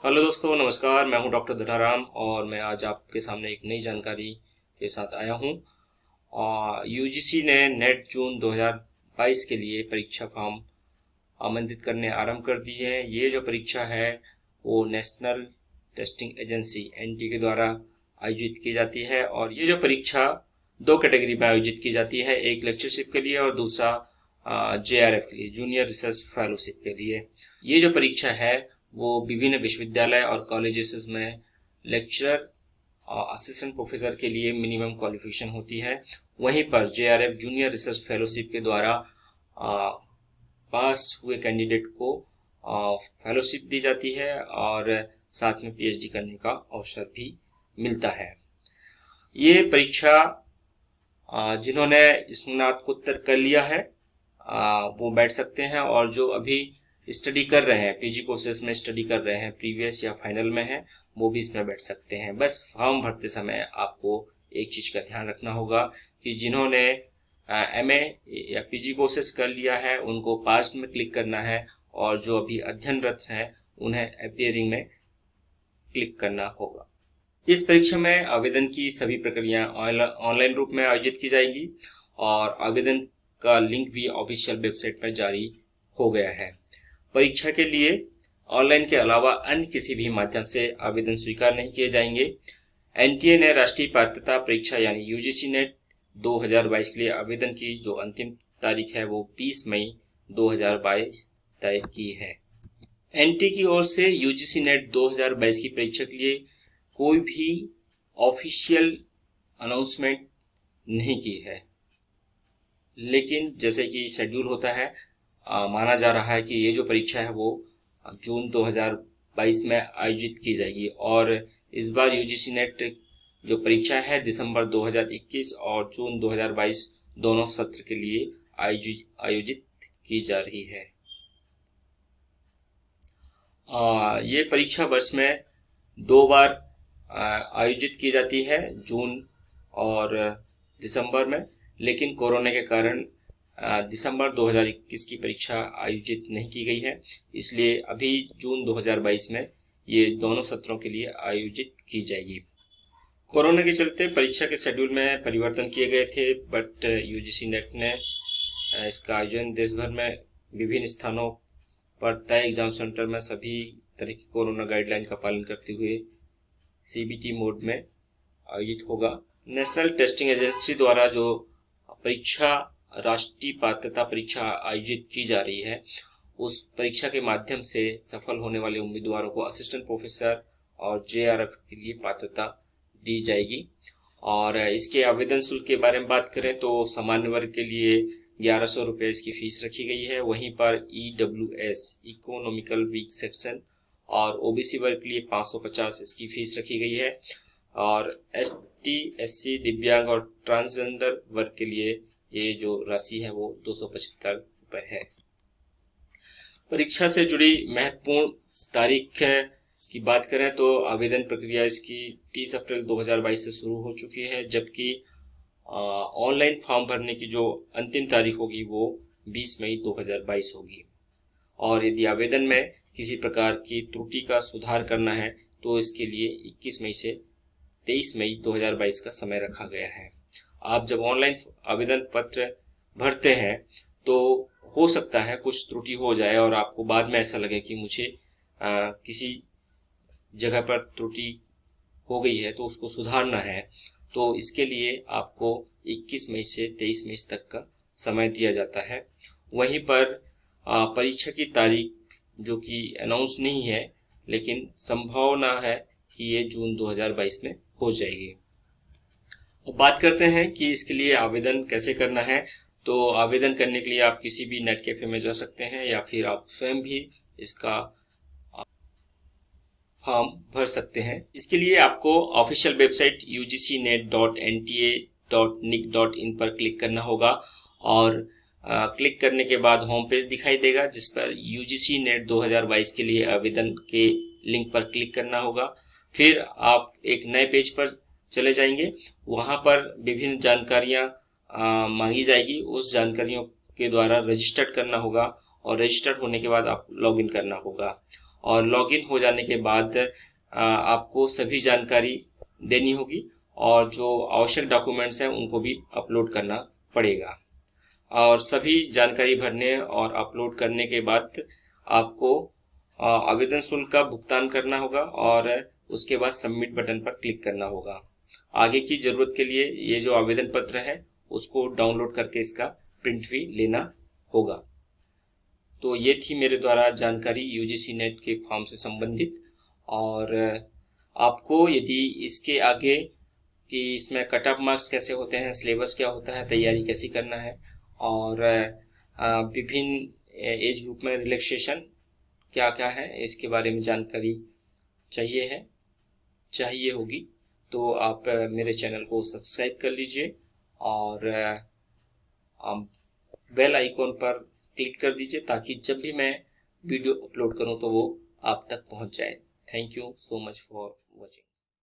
Hello दोस्तों, नमस्कार। मैं हूं डॉक्टर धनाराम और मैं आज आपके सामने एक नई जानकारी के साथ आया हूं। यूजीसी ने नेट जून 2022 के लिए परीक्षा फॉर्म आमंत्रित करने आरंभ कर दी है। ये जो परीक्षा है वो नेशनल टेस्टिंग एजेंसी एनटी के द्वारा आयोजित की जाती है और ये जो परीक्षा दो कैटेगरी में आयोजित की जाती है, एक लेक्चरशिप के लिए और दूसरा जेआरएफ के लिए, जूनियर रिसर्च फेलोशिप के लिए। ये जो परीक्षा है वो विभिन्न विश्वविद्यालय और कॉलेजेस में लेक्चरर और असिस्टेंट प्रोफेसर के लिए मिनिमम क्वालिफिकेशन होती है। वहीं पर जेआरएफ जूनियर रिसर्च फेलोशिप के द्वारा पास हुए कैंडिडेट को फेलोशिप दी जाती है और साथ में पीएचडी करने का अवसर भी मिलता है। ये परीक्षा जिन्होंने स्नातकोत्तर कर लिया है वो बैठ सकते हैं, और जो अभी स्टडी कर रहे हैं, पीजी कोर्सेज में स्टडी कर रहे हैं, प्रीवियस या फाइनल में हैं, वो भी इसमें बैठ सकते हैं। बस फॉर्म भरते समय आपको एक चीज का ध्यान रखना होगा कि जिन्होंने एमए या पीजी कोर्सेज कर लिया है उनको पास में क्लिक करना है, और जो अभी अध्ययनरत हैं उन्हें अपीयरिंग में क्लिक करना होगा। इस परीक्षा में आवेदन की सभी प्रक्रिया ऑनलाइन रूप में आयोजित की जाएगी और आवेदन का लिंक भी ऑफिशियल वेबसाइट पर जारी हो गया है। परीक्षा के लिए ऑनलाइन के अलावा अन्य किसी भी माध्यम से आवेदन स्वीकार नहीं किए जाएंगे। एनटीए ने राष्ट्रीय पात्रता परीक्षा यानी यूजीसी नेट 2022 के लिए आवेदन की जो अंतिम तारीख है वो 20 मई 2022 तय की है। एनटीए की ओर से यूजीसी नेट 2022 की परीक्षा के लिए कोई भी ऑफिशियल अनाउंसमेंट नहीं की है, लेकिन जैसे कि शेड्यूल होता है, माना जा रहा है कि ये जो परीक्षा है वो जून 2022 में आयोजित की जाएगी। और इस बार यूजीसी नेट जो परीक्षा है दिसंबर 2021 और जून 2022 दोनों सत्र के लिए आयोजित की जा रही है। ये परीक्षा वर्ष में 2 बार आयोजित की जाती है, जून और दिसंबर में, लेकिन कोरोना के कारण दिसंबर 2021 की परीक्षा आयोजित नहीं की गई है, इसलिए अभी जून 2022 में ये दोनों सत्रों के लिए आयोजित की जाएगी। कोरोना के चलते परीक्षा के शेड्यूल में परिवर्तन किए गए थे, बट यूजीसी नेट ने इसका आयोजन देश भर में विभिन्न स्थानों पर तय एग्जाम सेंटर में सभी तरह की कोरोना गाइडलाइन का पालन करते हुए सीबीटी मोड में आयोजित होगा। नेशनल टेस्टिंग एजेंसी द्वारा जो परीक्षा राष्ट्रीय पात्रता परीक्षा आयोजित की जा रही है, उस परीक्षा के माध्यम से सफल होने वाले उम्मीदवारों को असिस्टेंट प्रोफेसर और जेआरएफ के लिए पात्रता दी जाएगी। और इसके आवेदन शुल्क के बारे में बात करें तो सामान्य वर्ग के लिए 1100 रुपये इसकी फीस रखी गई है। वहीं पर ईडब्ल्यूएस इकोनॉमिकल वीक सेक्शन और ओबीसी वर्ग के लिए 550 इसकी फीस रखी गई है, और एसटी, एससी, दिव्यांग और ट्रांसजेंडर वर्ग के लिए ये जो राशि है वो 275 रुपये है। परीक्षा से जुड़ी महत्वपूर्ण तारीख की बात करें तो आवेदन प्रक्रिया इसकी 30 अप्रैल 2022 से शुरू हो चुकी है, जबकि ऑनलाइन फॉर्म भरने की जो अंतिम तारीख होगी वो 20 मई 2022 होगी। और यदि आवेदन में किसी प्रकार की त्रुटि का सुधार करना है तो इसके लिए 21 मई से 23 मई 2022 का समय रखा गया है। आप जब ऑनलाइन आवेदन पत्र भरते हैं तो हो सकता है कुछ त्रुटि हो जाए और आपको बाद में ऐसा लगे कि मुझे किसी जगह पर त्रुटि हो गई है तो उसको सुधारना है। तो इसके लिए आपको 21 मई से 23 मई तक का समय दिया जाता है। वहीं पर परीक्षा की तारीख जो कि अनाउंस नहीं है, लेकिन संभावना है कि ये जून 2022 में हो जाएगी। बात करते हैं कि इसके लिए आवेदन कैसे करना है। तो आवेदन करने के लिए आप किसी भी नेट कैफे में जा सकते हैं या फिर आप स्वयं भी इसका फॉर्म भर सकते हैं। इसके लिए आपको ऑफिशियल वेबसाइट ugcnet.nta.nic.in पर क्लिक करना होगा और क्लिक करने के बाद होम पेज दिखाई देगा जिस पर यूजीसी नेट 2022 के लिए आवेदन के लिंक पर क्लिक करना होगा। फिर आप एक नए पेज पर चले जाएंगे, वहां पर विभिन्न जानकारियां मांगी जाएगी। उस जानकारियों के द्वारा रजिस्टर्ड करना होगा और रजिस्टर्ड होने के बाद आप लॉगिन करना होगा। और लॉगिन हो जाने के बाद आपको सभी जानकारी देनी होगी और जो आवश्यक डॉक्यूमेंट्स हैं उनको भी अपलोड करना पड़ेगा। और सभी जानकारी भरने और अपलोड करने के बाद आपको आवेदन शुल्क का भुगतान करना होगा और उसके बाद सबमिट बटन पर क्लिक करना होगा। आगे की जरूरत के लिए ये जो आवेदन पत्र है उसको डाउनलोड करके इसका प्रिंट भी लेना होगा। तो ये थी मेरे द्वारा जानकारी यूजीसी नेट के फॉर्म से संबंधित। और आपको यदि इसके आगे कि इसमें कट ऑफ मार्क्स कैसे होते हैं, सिलेबस क्या होता है, तैयारी कैसी करना है और विभिन्न एज ग्रुप में रिलैक्सेशन क्या क्या है, इसके बारे में जानकारी चाहिए होगी तो आप मेरे चैनल को सब्सक्राइब कर लीजिए और बेल आइकॉन पर क्लिक कर दीजिए ताकि जब भी मैं वीडियो अपलोड करूं तो वो आप तक पहुंच जाए। Thank you so much for watching.